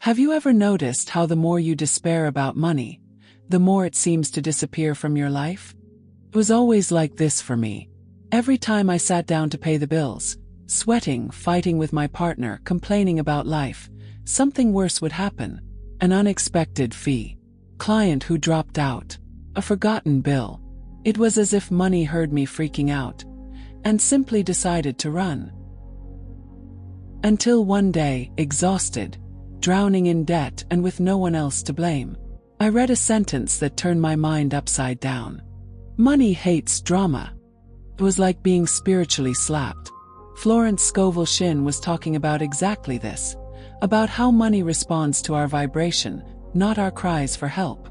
Have you ever noticed how the more you despair about money, the more it seems to disappear from your life? It was always like this for me. Every time I sat down to pay the bills, sweating, fighting with my partner, complaining about life, something worse would happen. An unexpected fee. Client who dropped out. A forgotten bill. It was as if money heard me freaking out and simply decided to run. Until one day, exhausted, drowning in debt and with no one else to blame, I read a sentence that turned my mind upside down. Money hates drama. It was like being spiritually slapped. Florence Scovel Shinn was talking about exactly this, about how money responds to our vibration, not our cries for help.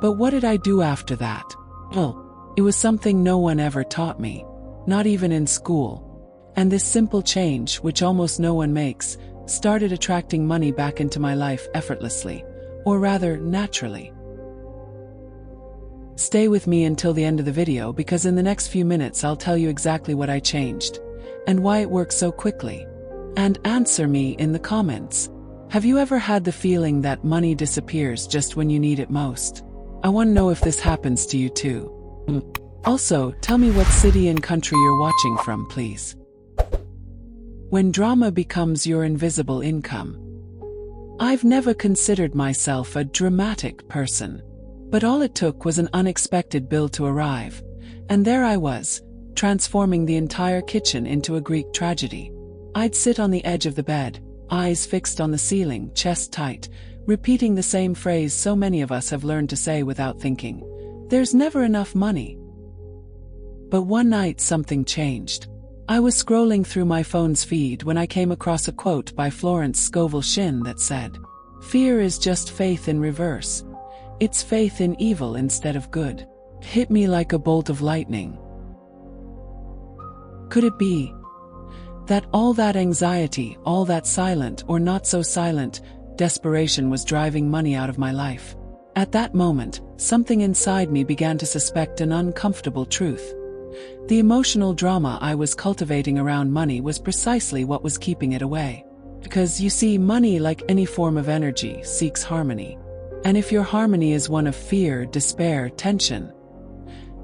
But what did I do after that? Well, it was something no one ever taught me, not even in school. And this simple change, which almost no one makes, started attracting money back into my life effortlessly, or rather, naturally. Stay with me until the end of the video because in the next few minutes I'll tell you exactly what I changed, and why it works so quickly. And answer me in the comments. Have you ever had the feeling that money disappears just when you need it most? I want to know if this happens to you too. Also, tell me what city and country you're watching from, please. When drama becomes your invisible income. I've never considered myself a dramatic person, but all it took was an unexpected bill to arrive, and there I was, transforming the entire kitchen into a Greek tragedy. I'd sit on the edge of the bed, eyes fixed on the ceiling, chest tight, repeating the same phrase so many of us have learned to say without thinking. There's never enough money. But one night something changed. I was scrolling through my phone's feed when I came across a quote by Florence Scovel Shinn that said, "Fear is just faith in reverse. It's faith in evil instead of good." It hit me like a bolt of lightning. Could it be that all that anxiety, all that silent or not so silent desperation was driving money out of my life? At that moment, something inside me began to suspect an uncomfortable truth. The emotional drama I was cultivating around money was precisely what was keeping it away. Because you see, money, like any form of energy, seeks harmony. And if your harmony is one of fear, despair, tension,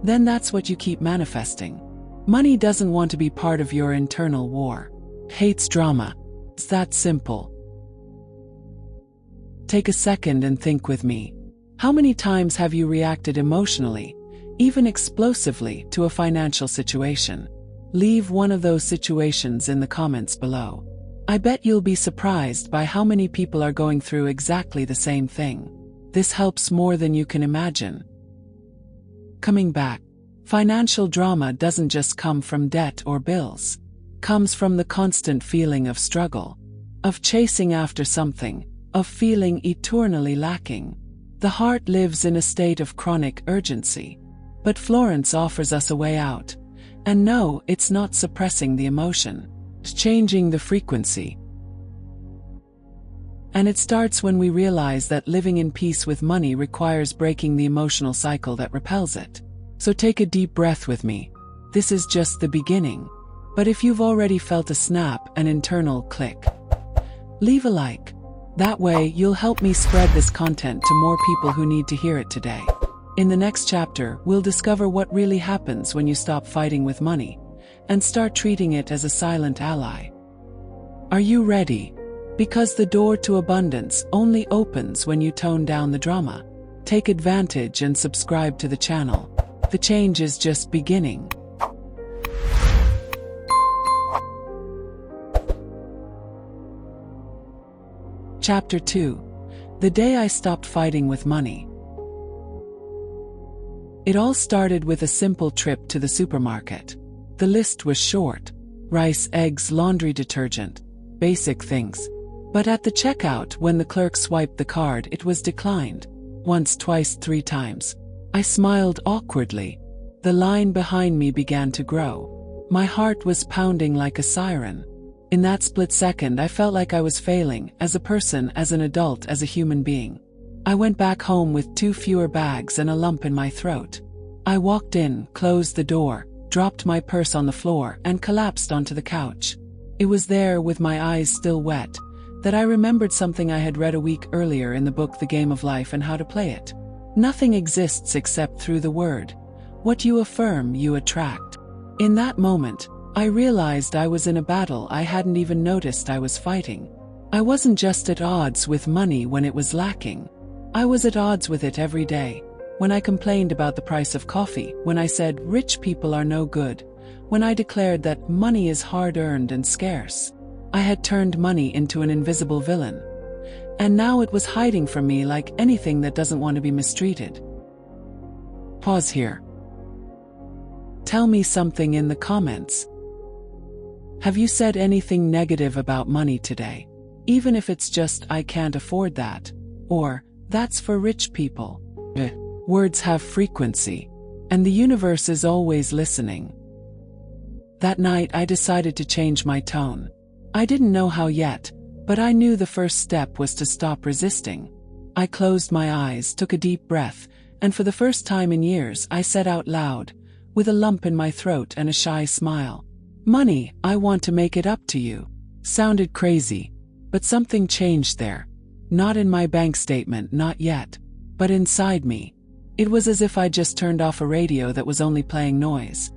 then that's what you keep manifesting. Money doesn't want to be part of your internal war. It hates drama. It's that simple. Take a second and think with me. How many times have you reacted emotionally, even explosively, to a financial situation? Leave one of those situations in the comments below. I bet you'll be surprised by how many people are going through exactly the same thing. This helps more than you can imagine. Coming back, financial drama doesn't just come from debt or bills. It comes from the constant feeling of struggle, of chasing after something, of feeling eternally lacking. The heart lives in a state of chronic urgency. But Florence offers us a way out. And no, it's not suppressing the emotion. It's changing the frequency. And it starts when we realize that living in peace with money requires breaking the emotional cycle that repels it. So take a deep breath with me. This is just the beginning. But if you've already felt a snap, an internal click, leave a like. That way, you'll help me spread this content to more people who need to hear it today. In the next chapter, we'll discover what really happens when you stop fighting with money and start treating it as a silent ally. Are you ready? Because the door to abundance only opens when you tone down the drama. Take advantage and subscribe to the channel. The change is just beginning. Chapter 2. The day I stopped fighting with money. It all started with a simple trip to the supermarket. The list was short. Rice, eggs, laundry detergent. Basic things. But at the checkout, when the clerk swiped the card, it was declined. Once, twice, 3 times. I smiled awkwardly. The line behind me began to grow. My heart was pounding like a siren. In that split second, I felt like I was failing, as a person, as an adult, as a human being. I went back home with 2 fewer bags and a lump in my throat. I walked in, closed the door, dropped my purse on the floor, and collapsed onto the couch. It was there, with my eyes still wet, that I remembered something I had read a week earlier in the book The Game of Life and How to Play It. Nothing exists except through the word. What you affirm, you attract. In that moment, I realized I was in a battle I hadn't even noticed I was fighting. I wasn't just at odds with money when it was lacking. I was at odds with it every day. When I complained about the price of coffee, when I said rich people are no good, when I declared that money is hard-earned and scarce, I had turned money into an invisible villain. And now it was hiding from me like anything that doesn't want to be mistreated. Pause here. Tell me something in the comments. Have you said anything negative about money today? Even if it's just, I can't afford that, or, that's for rich people. Words have frequency, and the universe is always listening. That night I decided to change my tone. I didn't know how yet, but I knew the first step was to stop resisting. I closed my eyes, took a deep breath, and for the first time in years I said out loud, with a lump in my throat and a shy smile, "Money, I want to make it up to you." Sounded crazy, but something changed there. Not in my bank statement, not yet, but inside me. It was as if I just turned off a radio that was only playing noise.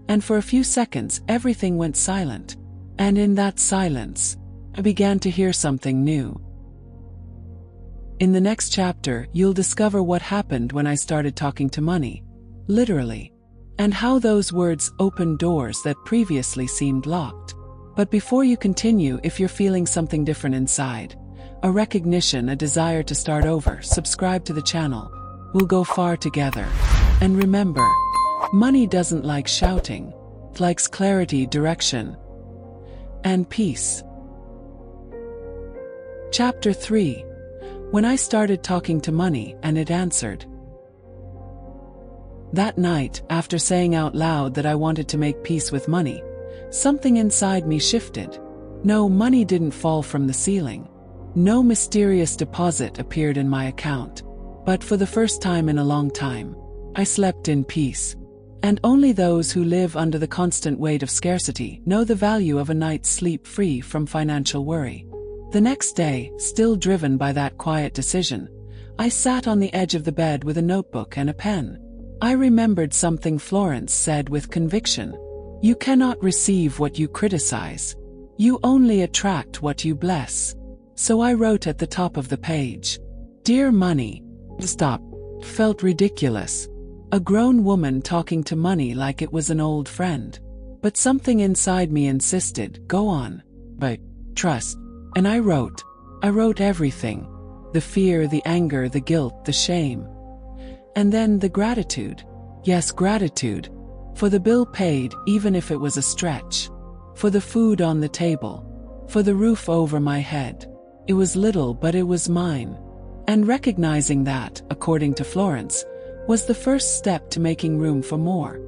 And for a few seconds, everything went silent. And in that silence, I began to hear something new. In the next chapter, you'll discover what happened when I started talking to money, literally, and how those words opened doors that previously seemed locked. But before you continue, if you're feeling something different inside, a recognition, a desire to start over, subscribe to the channel. We'll go far together. And remember, money doesn't like shouting. It likes clarity, direction, and peace. Chapter 3. When I started talking to money and it answered. That night, after saying out loud that I wanted to make peace with money, something inside me shifted. No, money didn't fall from the ceiling. No mysterious deposit appeared in my account. But for the first time in a long time, I slept in peace. And only those who live under the constant weight of scarcity know the value of a night's sleep free from financial worry. The next day, still driven by that quiet decision, I sat on the edge of the bed with a notebook and a pen. I remembered something Florence said with conviction. You cannot receive what you criticize. You only attract what you bless. So I wrote at the top of the page, "Dear money." Stop. Felt ridiculous. A grown woman talking to money like it was an old friend. But something inside me insisted, go on. But trust. And I wrote everything. The fear, the anger, the guilt, the shame. And then the gratitude. Yes, gratitude. For the bill paid, even if it was a stretch. For the food on the table. For the roof over my head. It was little, but it was mine. And recognizing that, according to Florence, was the first step to making room for more.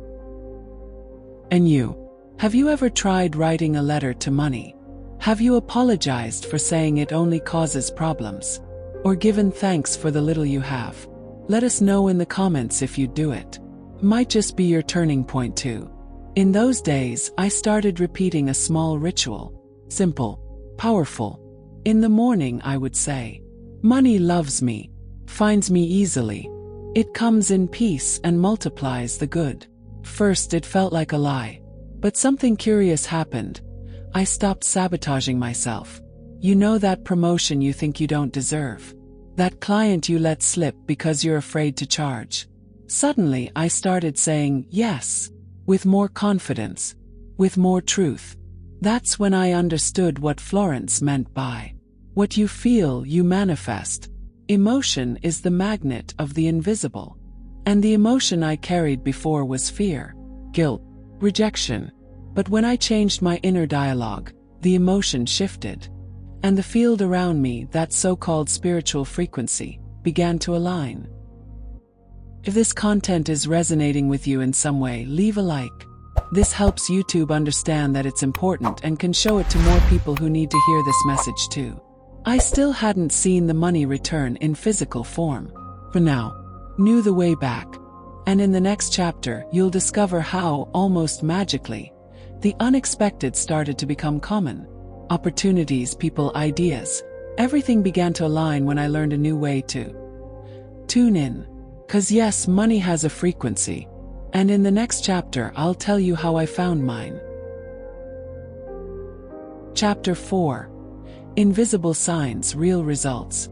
And you? Have you ever tried writing a letter to money? Have you apologized for saying it only causes problems? Or given thanks for the little you have? Let us know in the comments if you do it. Might just be your turning point too. In those days, I started repeating a small ritual. Simple, powerful. In the morning I would say, "Money loves me, finds me easily. It comes in peace and multiplies the good." First it felt like a lie. But something curious happened. I stopped sabotaging myself. You know that promotion you think you don't deserve? That client you let slip because you're afraid to charge? Suddenly I started saying yes, with more confidence, with more truth. That's when I understood what Florence meant by, what you feel, you manifest. Emotion is the magnet of the invisible. And the emotion I carried before was fear, guilt, rejection. But when I changed my inner dialogue, the emotion shifted. And the field around me, that so-called spiritual frequency, began to align. If this content is resonating with you in some way, leave a like. This helps YouTube understand that it's important and can show it to more people who need to hear this message too. I still hadn't seen the money return in physical form. For now, knew the way back. And in the next chapter, you'll discover how, almost magically, the unexpected started to become common. Opportunities, people, ideas, Everything began to align when I learned a new way to tune in. 'Cause yes, money has a frequency. And in the next chapter, I'll tell you how I found mine. Chapter 4. Invisible Signs, Real Results.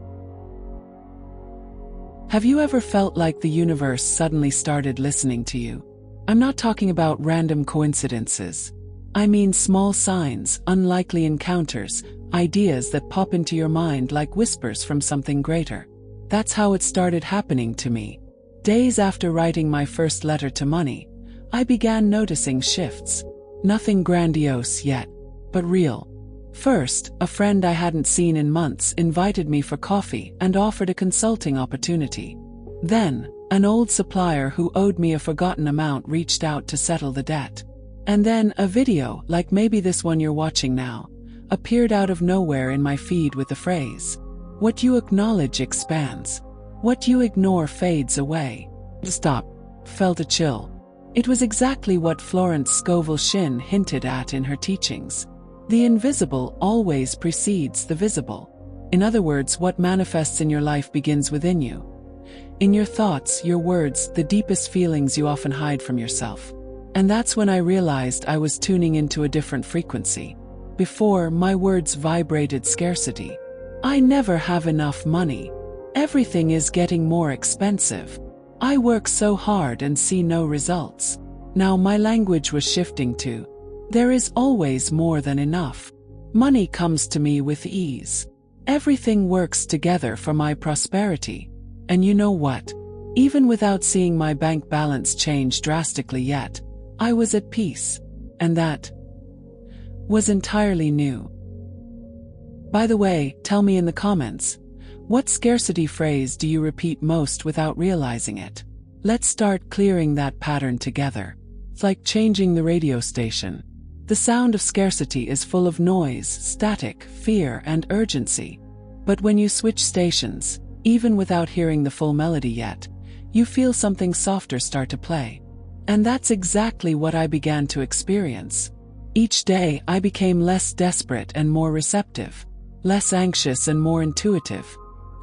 Have you ever felt like the universe suddenly started listening to you? I'm not talking about random coincidences. I mean small signs, unlikely encounters, ideas that pop into your mind like whispers from something greater. That's how it started happening to me. Days after writing my first letter to money, I began noticing shifts. Nothing grandiose yet, but real. First, a friend I hadn't seen in months invited me for coffee and offered a consulting opportunity. Then, an old supplier who owed me a forgotten amount reached out to settle the debt. And then a video, like maybe this one you're watching now, appeared out of nowhere in my feed with the phrase, "What you acknowledge expands. What you ignore fades away." Stop. Felt a chill. It was exactly what Florence Scovel Shinn hinted at in her teachings. The invisible always precedes the visible. In other words, what manifests in your life begins within you. In your thoughts, your words, the deepest feelings you often hide from yourself. And that's when I realized I was tuning into a different frequency. Before, my words vibrated scarcity. I never have enough money. Everything is getting more expensive. I work so hard and see no results. Now my language was shifting to, there is always more than enough. Money comes to me with ease. Everything works together for my prosperity. And you know what? Even without seeing my bank balance change drastically yet, I was at peace. And that was entirely new. By the way, tell me in the comments, what scarcity phrase do you repeat most without realizing it? Let's start clearing that pattern together. It's like changing the radio station. The sound of scarcity is full of noise, static, fear, and urgency. But when you switch stations, even without hearing the full melody yet, you feel something softer start to play. And that's exactly what I began to experience. Each day, I became less desperate and more receptive, less anxious and more intuitive.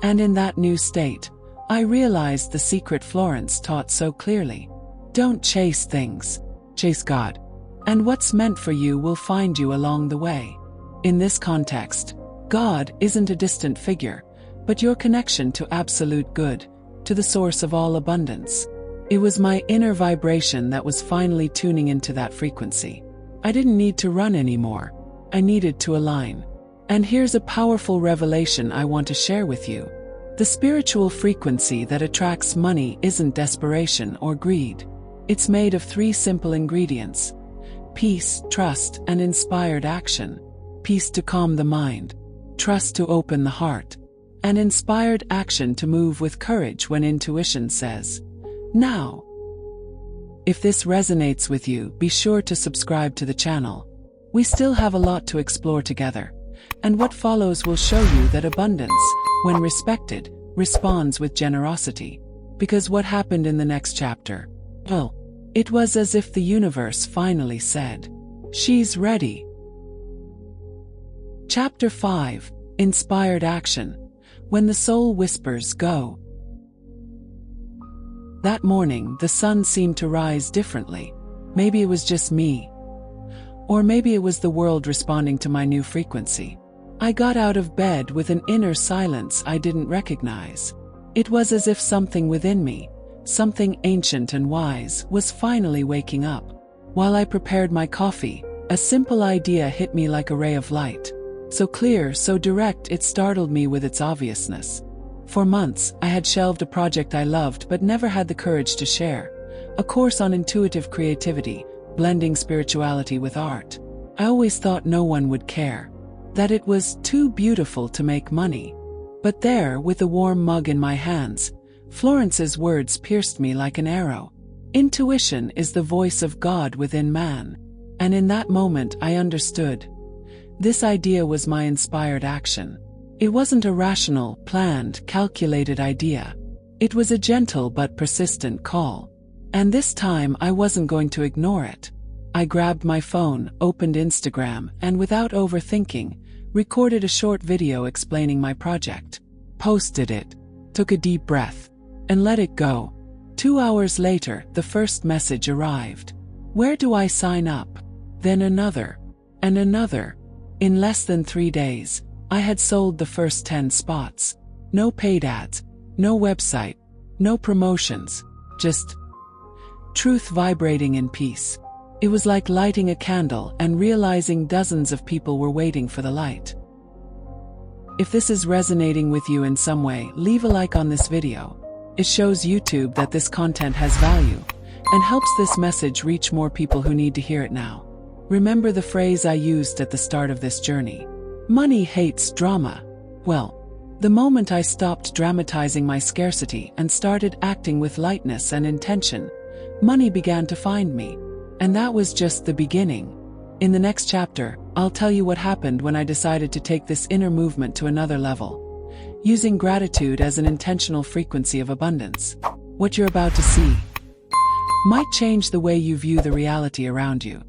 And in that new state, I realized the secret Florence taught so clearly. Don't chase things, chase God. And what's meant for you will find you along the way. In this context, God isn't a distant figure, but your connection to absolute good, to the source of all abundance. It was my inner vibration that was finally tuning into that frequency. I didn't need to run anymore. I needed to align. And here's a powerful revelation I want to share with you. The spiritual frequency that attracts money isn't desperation or greed. It's made of 3 simple ingredients: peace, trust, and inspired action. Peace to calm the mind, trust to open the heart, and inspired action to move with courage when intuition says, now. If this resonates with you, be sure to subscribe to the channel. We still have a lot to explore together. And what follows will show you that abundance, when respected, responds with generosity. Because what happened in the next chapter? Well, it was as if the universe finally said, she's ready. Chapter 5. Inspired Action. When the soul whispers, go. That morning, the sun seemed to rise differently. Maybe it was just me. Or maybe it was the world responding to my new frequency. I got out of bed with an inner silence I didn't recognize. It was as if something within me, something ancient and wise, was finally waking up. While I prepared my coffee, a simple idea hit me like a ray of light. So clear, so direct, it startled me with its obviousness. For months, I had shelved a project I loved but never had the courage to share. A course on intuitive creativity, blending spirituality with art. I always thought no one would care. That it was too beautiful to make money. But there, with a warm mug in my hands, Florence's words pierced me like an arrow. Intuition is the voice of God within man. And in that moment I understood. This idea was my inspired action. It wasn't a rational, planned, calculated idea. It was a gentle but persistent call. And this time I wasn't going to ignore it. I grabbed my phone, opened Instagram, and without overthinking, recorded a short video explaining my project, posted it, took a deep breath, and let it go. 2 hours later, the first message arrived. Where do I sign up? Then another, and another. In less than 3 days, I had sold the first 10 spots. No paid ads, no website, no promotions, just truth vibrating in peace. It was like lighting a candle and realizing dozens of people were waiting for the light. If this is resonating with you in some way, leave a like on this video. It shows YouTube that this content has value and helps this message reach more people who need to hear it now. Remember the phrase I used at the start of this journey. Money hates drama. Well, the moment I stopped dramatizing my scarcity and started acting with lightness and intention, money began to find me. And that was just the beginning. In the next chapter, I'll tell you what happened when I decided to take this inner movement to another level, using gratitude as an intentional frequency of abundance. What you're about to see might change the way you view the reality around you.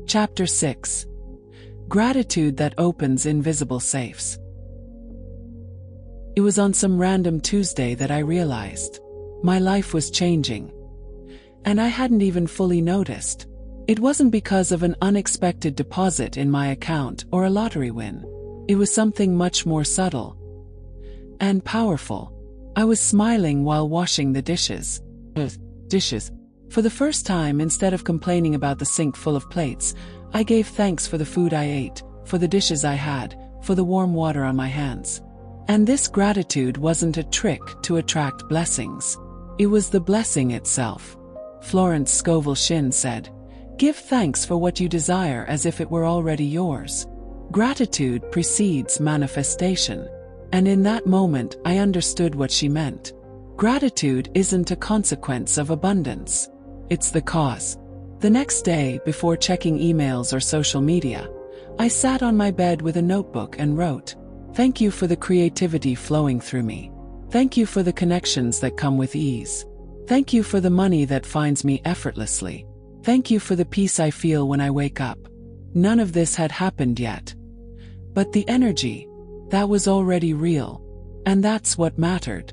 Chapter 6. Gratitude that opens invisible safes. It was on some random Tuesday that I realized my life was changing. And I hadn't even fully noticed. It wasn't because of an unexpected deposit in my account or a lottery win. It was something much more subtle and powerful. I was smiling while washing the dishes. For the first time, instead of complaining about the sink full of plates, I gave thanks for the food I ate, for the dishes I had, for the warm water on my hands. And this gratitude wasn't a trick to attract blessings. It was the blessing itself. Florence Scovel Shinn said, "Give thanks for what you desire as if it were already yours." Gratitude precedes manifestation. And in that moment, I understood what she meant. Gratitude isn't a consequence of abundance. It's the cause. The next day, before checking emails or social media, I sat on my bed with a notebook and wrote, "Thank you for the creativity flowing through me. Thank you for the connections that come with ease. Thank you for the money that finds me effortlessly. Thank you for the peace I feel when I wake up." None of this had happened yet. But the energy, that was already real. And that's what mattered.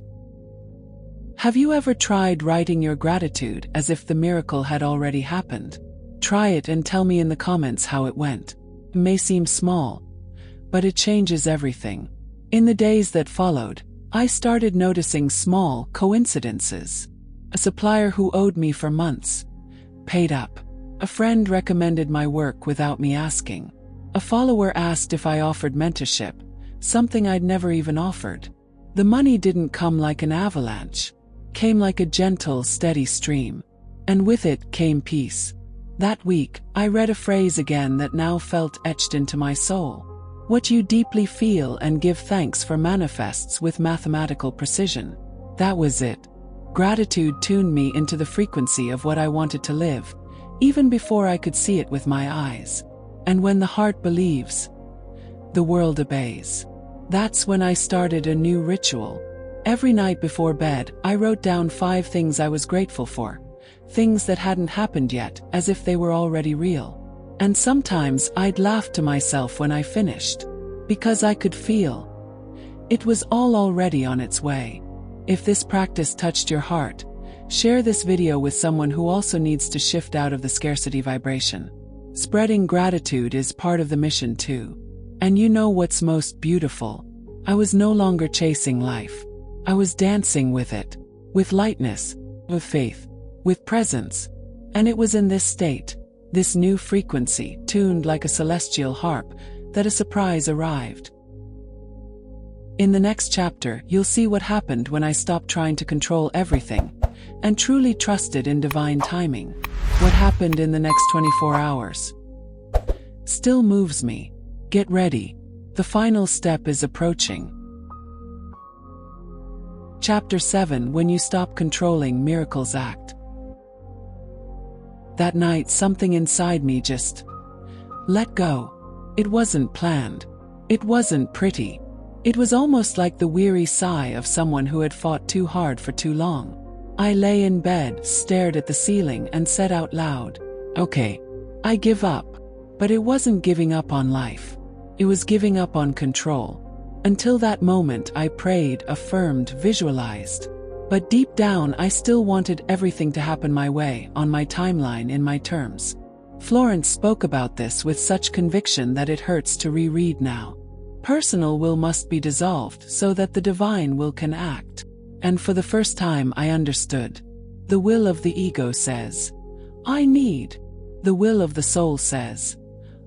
Have you ever tried writing your gratitude as if the miracle had already happened? Try it and tell me in the comments how it went. It may seem small, but it changes everything. In the days that followed, I started noticing small coincidences. A supplier who owed me for months paid up. A friend recommended my work without me asking. A follower asked if I offered mentorship, something I'd never even offered. The money didn't come like an avalanche. Came like a gentle, steady stream. And with it came peace. That week, I read a phrase again that now felt etched into my soul. What you deeply feel and give thanks for manifests with mathematical precision. That was it. Gratitude tuned me into the frequency of what I wanted to live, even before I could see it with my eyes. And when the heart believes, the world obeys. That's when I started a new ritual. Every night before bed, I wrote down 5 things I was grateful for. Things that hadn't happened yet, as if they were already real. And sometimes I'd laugh to myself when I finished. Because I could feel it was all already on its way. If this practice touched your heart, share this video with someone who also needs to shift out of the scarcity vibration. Spreading gratitude is part of the mission too. And you know what's most beautiful? I was no longer chasing life. I was dancing with it. With lightness, with faith, with presence. And it was in this state, this new frequency, tuned like a celestial harp, that a surprise arrived. In the next chapter, you'll see what happened when I stopped trying to control everything and truly trusted in divine timing. What happened in the next 24 hours still moves me. Get ready. The final step is approaching. Chapter 7. When you stop controlling, miracles act. That night, something inside me just let go. It wasn't planned. It wasn't pretty. It was almost like the weary sigh of someone who had fought too hard for too long. I lay in bed, stared at the ceiling, and said out loud, "Okay, I give up." But it wasn't giving up on life. It was giving up on control. Until that moment I prayed, affirmed, visualized. But deep down I still wanted everything to happen my way, on my timeline, in my terms. Florence spoke about this with such conviction that it hurts to reread now. Personal will must be dissolved so that the divine will can act. And for the first time I understood. The will of the ego says, I need. The will of the soul says,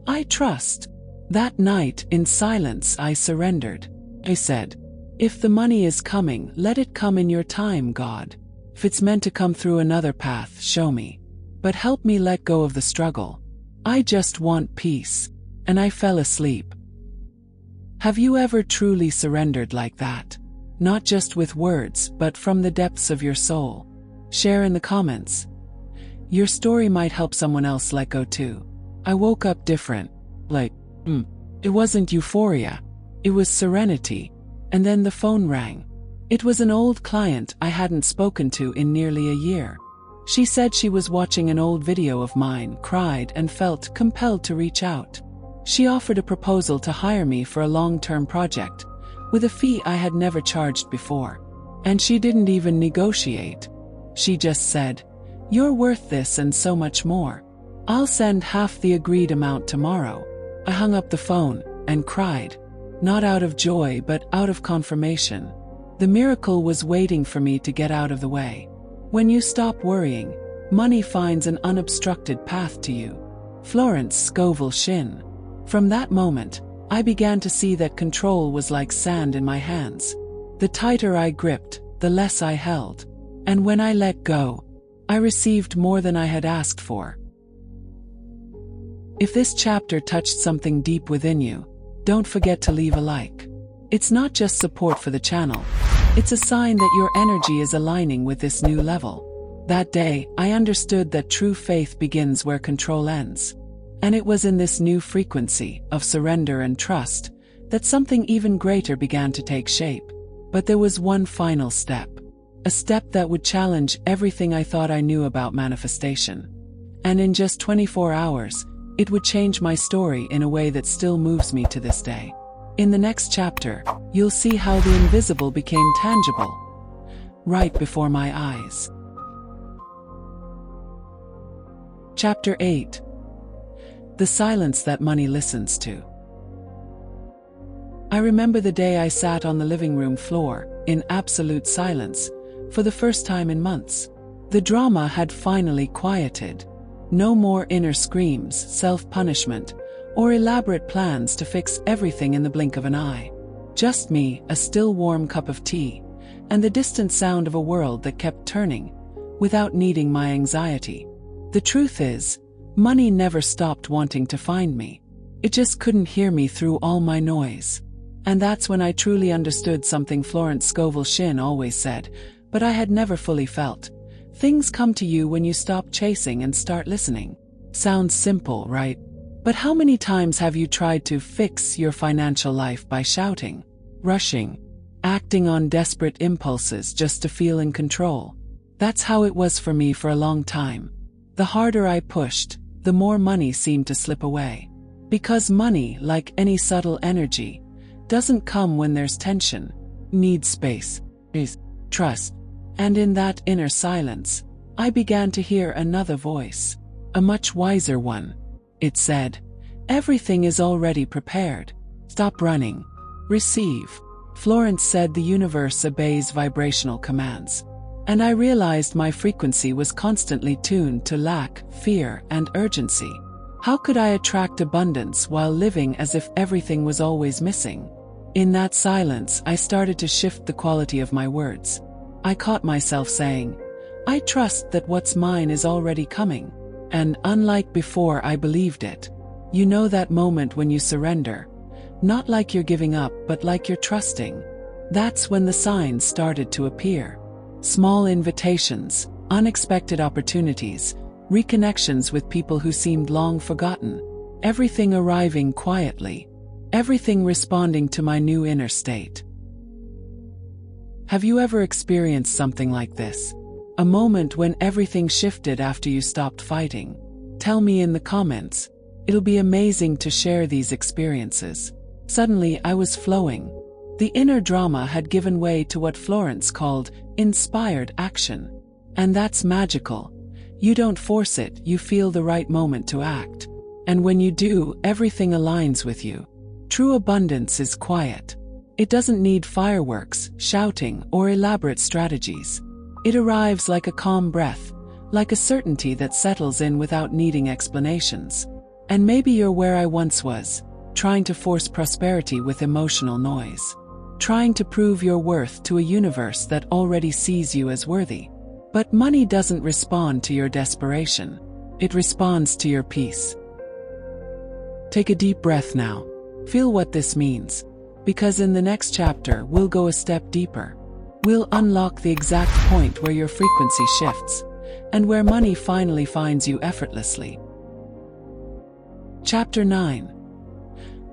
I trust. That night, in silence, I surrendered. I said, if the money is coming, let it come in your time, God. If it's meant to come through another path, show me. But help me let go of the struggle. I just want peace. And I fell asleep. Have you ever truly surrendered like that? Not just with words, but from the depths of your soul. Share in the comments. Your story might help someone else let go too. I woke up different. It wasn't euphoria. It was serenity. And then the phone rang. It was an old client I hadn't spoken to in nearly a year. She said she was watching an old video of mine, cried, and felt compelled to reach out. She offered a proposal to hire me for a long-term project, with a fee I had never charged before. And she didn't even negotiate. She just said, you're worth this and so much more. I'll send half the agreed amount tomorrow. I hung up the phone and cried. Not out of joy, but out of confirmation. The miracle was waiting for me to get out of the way. When you stop worrying, money finds an unobstructed path to you. Florence Scovel Shinn. From that moment, I began to see that control was like sand in my hands. The tighter I gripped, the less I held. And when I let go, I received more than I had asked for. If this chapter touched something deep within you, don't forget to leave a like. It's not just support for the channel. It's a sign that your energy is aligning with this new level. That day, I understood that true faith begins where control ends. And it was in this new frequency of surrender and trust that something even greater began to take shape. But there was one final step. A step that would challenge everything I thought I knew about manifestation. And in just 24 hours, it would change my story in a way that still moves me to this day. In the next chapter, you'll see how the invisible became tangible, right before my eyes. Chapter 8. The silence that money listens to. I remember the day I sat on the living room floor, in absolute silence, for the first time in months. The drama had finally quieted. No more inner screams, self-punishment, or elaborate plans to fix everything in the blink of an eye. Just me, a still warm cup of tea, and the distant sound of a world that kept turning, without needing my anxiety. The truth is, money never stopped wanting to find me. It just couldn't hear me through all my noise. And that's when I truly understood something Florence Scovel Shinn always said, but I had never fully felt. Things come to you when you stop chasing and start listening. Sounds simple, right? But how many times have you tried to fix your financial life by shouting, rushing, acting on desperate impulses just to feel in control? That's how it was for me for a long time. The harder I pushed, the more money seemed to slip away. Because money, like any subtle energy, doesn't come when there's tension, needs space, trust. And in that inner silence, I began to hear another voice, a much wiser one. It said, everything is already prepared. Stop running. Receive. Florence said the universe obeys vibrational commands. And I realized my frequency was constantly tuned to lack, fear, and urgency. How could I attract abundance while living as if everything was always missing? In that silence, I started to shift the quality of my words. I caught myself saying, I trust that what's mine is already coming. And unlike before, I believed it. You know that moment when you surrender, not like you're giving up, but like you're trusting. That's when the signs started to appear. Small invitations, unexpected opportunities, reconnections with people who seemed long forgotten. Everything arriving quietly. Everything responding to my new inner state. Have you ever experienced something like this? A moment when everything shifted after you stopped fighting? Tell me in the comments. It'll be amazing to share these experiences. Suddenly, I was flowing. The inner drama had given way to what Florence called inspired action. And that's magical. You don't force it, you feel the right moment to act. And when you do, everything aligns with you. True abundance is quiet. It doesn't need fireworks, shouting, or elaborate strategies. It arrives like a calm breath, like a certainty that settles in without needing explanations. And maybe you're where I once was, trying to force prosperity with emotional noise. Trying to prove your worth to a universe that already sees you as worthy. But money doesn't respond to your desperation. It responds to your peace. Take a deep breath now. Feel what this means. Because in the next chapter, we'll go a step deeper. We'll unlock the exact point where your frequency shifts, and where money finally finds you effortlessly. Chapter 9.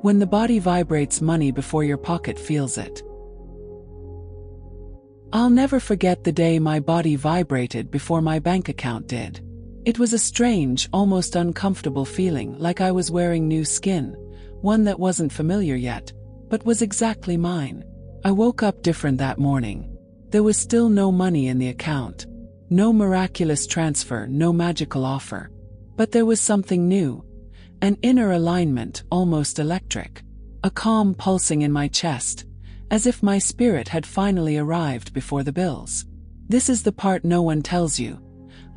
When the body vibrates money before your pocket feels it. I'll never forget the day my body vibrated before my bank account did. It was a strange, almost uncomfortable feeling, like I was wearing new skin, one that wasn't familiar yet, but was exactly mine. I woke up different that morning. There was still no money in the account. No miraculous transfer, no magical offer. But there was something new. An inner alignment, almost electric. A calm pulsing in my chest, as if my spirit had finally arrived before the bills. This is the part no one tells you.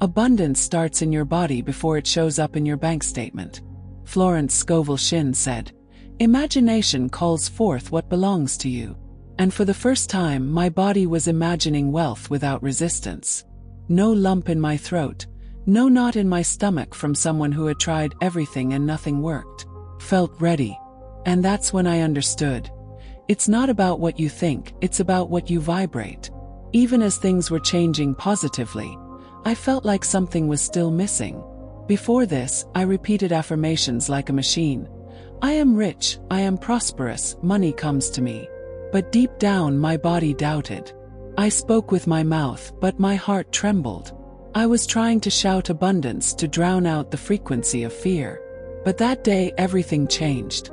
Abundance starts in your body before it shows up in your bank statement. Florence Scovel Shinn said, "Imagination calls forth what belongs to you." And for the first time, my body was imagining wealth without resistance. No lump in my throat, no knot in my stomach from someone who had tried everything and nothing worked. Felt ready. And that's when I understood. It's not about what you think, it's about what you vibrate. Even as things were changing positively, I felt like something was still missing. Before this, I repeated affirmations like a machine. I am rich, I am prosperous, money comes to me. But deep down my body doubted. I spoke with my mouth, but my heart trembled. I was trying to shout abundance to drown out the frequency of fear. But that day everything changed.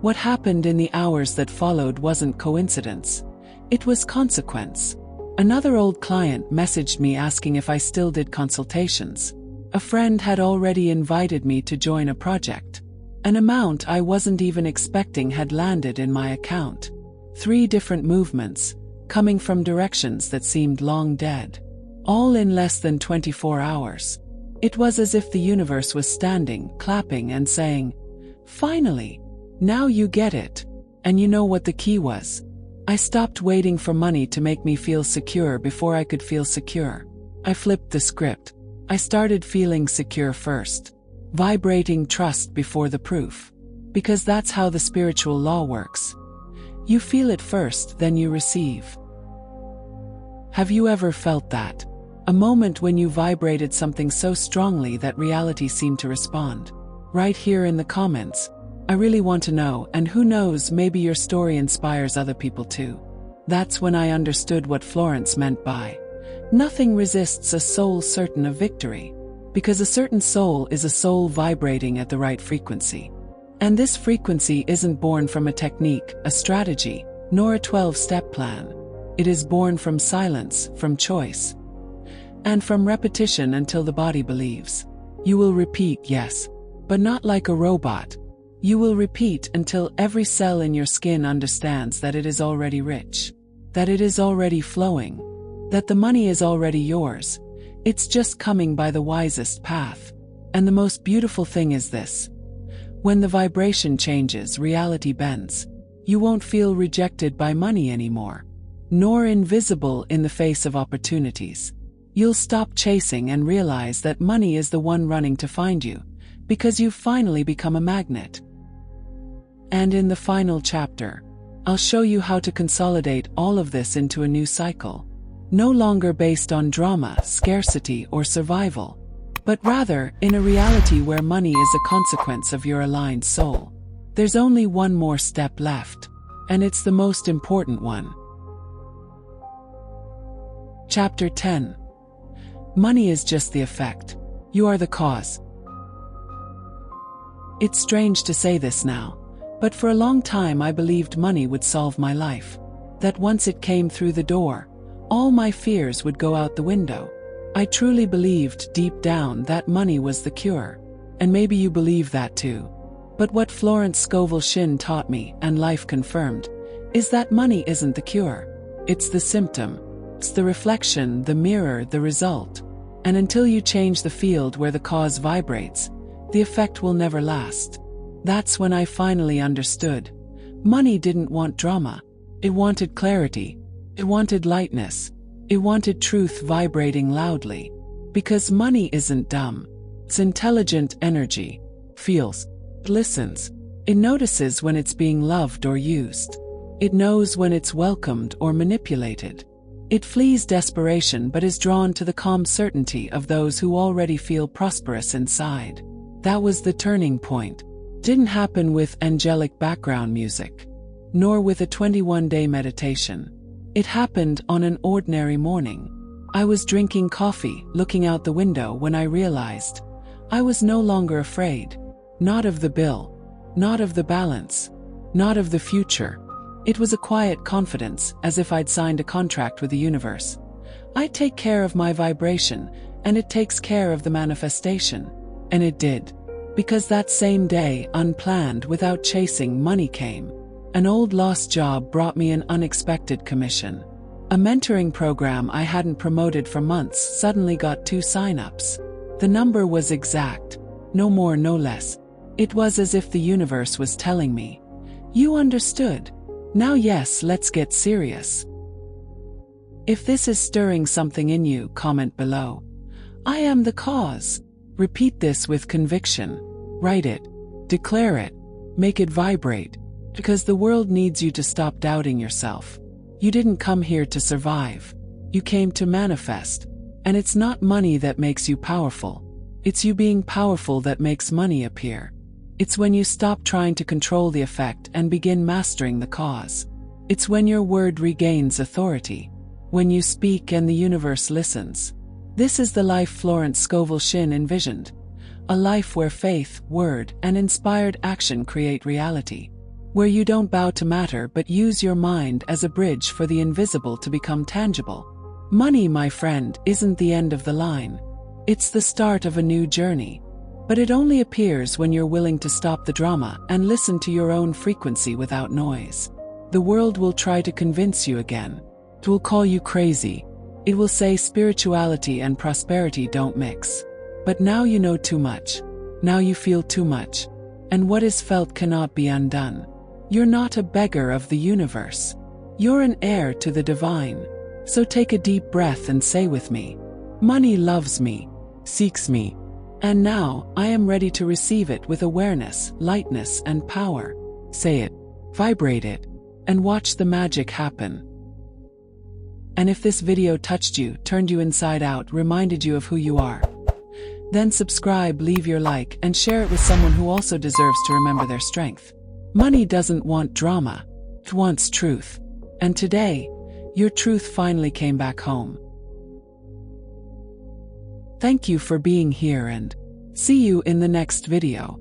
What happened in the hours that followed wasn't coincidence. It was consequence. Another old client messaged me asking if I still did consultations. A friend had already invited me to join a project. An amount I wasn't even expecting had landed in my account. 3 different movements, coming from directions that seemed long dead. All in less than 24 hours. It was as if the universe was standing, clapping and saying, "Finally! Now you get it." And you know what the key was? I stopped waiting for money to make me feel secure before I could feel secure. I flipped the script. I started feeling secure first. Vibrating trust before the proof. Because that's how the spiritual law works. You feel it first, then you receive. Have you ever felt that? A moment when you vibrated something so strongly that reality seemed to respond? Write here in the comments. I really want to know, and who knows, maybe your story inspires other people too. That's when I understood what Florence meant by, nothing resists a soul certain of victory. Because a certain soul is a soul vibrating at the right frequency. And this frequency isn't born from a technique, a strategy, nor a 12-step plan. It is born from silence, from choice, and from repetition until the body believes. You will repeat, yes, but not like a robot. You will repeat until every cell in your skin understands that it is already rich, that it is already flowing, that the money is already yours. It's just coming by the wisest path. And the most beautiful thing is this. When the vibration changes, reality bends. You won't feel rejected by money anymore, nor invisible in the face of opportunities. You'll stop chasing and realize that money is the one running to find you, because you've finally become a magnet. And in the final chapter, I'll show you how to consolidate all of this into a new cycle. No longer based on drama, scarcity, or survival, but rather in a reality where money is a consequence of your aligned soul. There's only one more step left, and it's the most important one. Chapter 10. Money is just the effect. You are the cause. It's strange to say this now, but for a long time I believed money would solve my life. That once it came through the door, all my fears would go out the window. I truly believed deep down that money was the cure. And maybe you believe that too. But what Florence Scovel Shinn taught me, and life confirmed, is that money isn't the cure. It's the symptom. It's the reflection, the mirror, the result. And until you change the field where the cause vibrates, the effect will never last. That's when I finally understood. Money didn't want drama. It wanted clarity. It wanted lightness. It wanted truth vibrating loudly. Because money isn't dumb. It's intelligent energy. Feels. It listens. It notices when it's being loved or used. It knows when it's welcomed or manipulated. It flees desperation but is drawn to the calm certainty of those who already feel prosperous inside. That was the turning point. Didn't happen with angelic background music, nor with a 21-day meditation. It happened on an ordinary morning. I was drinking coffee, looking out the window when I realized I was no longer afraid. Not of the bill, not of the balance, not of the future. It was a quiet confidence, as if I'd signed a contract with the universe. I take care of my vibration, and it takes care of the manifestation. And it did. Because that same day, unplanned, without chasing, money came. An old lost job brought me an unexpected commission. A mentoring program I hadn't promoted for months suddenly got 2 sign-ups. The number was exact. No more, no less. It was as if the universe was telling me, "You understood. Now yes, let's get serious." If this is stirring something in you, comment below. I am the cause. Repeat this with conviction. Write it. Declare it. Make it vibrate. Because the world needs you to stop doubting yourself. You didn't come here to survive. You came to manifest. And it's not money that makes you powerful. It's you being powerful that makes money appear. It's when you stop trying to control the effect and begin mastering the cause. It's when your word regains authority. When you speak and the universe listens. This is the life Florence Scovel Shinn envisioned. A life where faith, word, and inspired action create reality. Where you don't bow to matter but use your mind as a bridge for the invisible to become tangible. Money, my friend, isn't the end of the line. It's the start of a new journey. But it only appears when you're willing to stop the drama and listen to your own frequency without noise. The world will try to convince you again. It will call you crazy. It will say spirituality and prosperity don't mix. But now you know too much. Now you feel too much. And what is felt cannot be undone. You're not a beggar of the universe. You're an heir to the divine. So take a deep breath and say with me, money loves me, seeks me. And now, I am ready to receive it with awareness, lightness, and power. Say it, vibrate it, and watch the magic happen. And if this video touched you, turned you inside out, reminded you of who you are, then subscribe, leave your like, and share it with someone who also deserves to remember their strength. Money doesn't want drama. It wants truth. And today, your truth finally came back home. Thank you for being here and see you in the next video.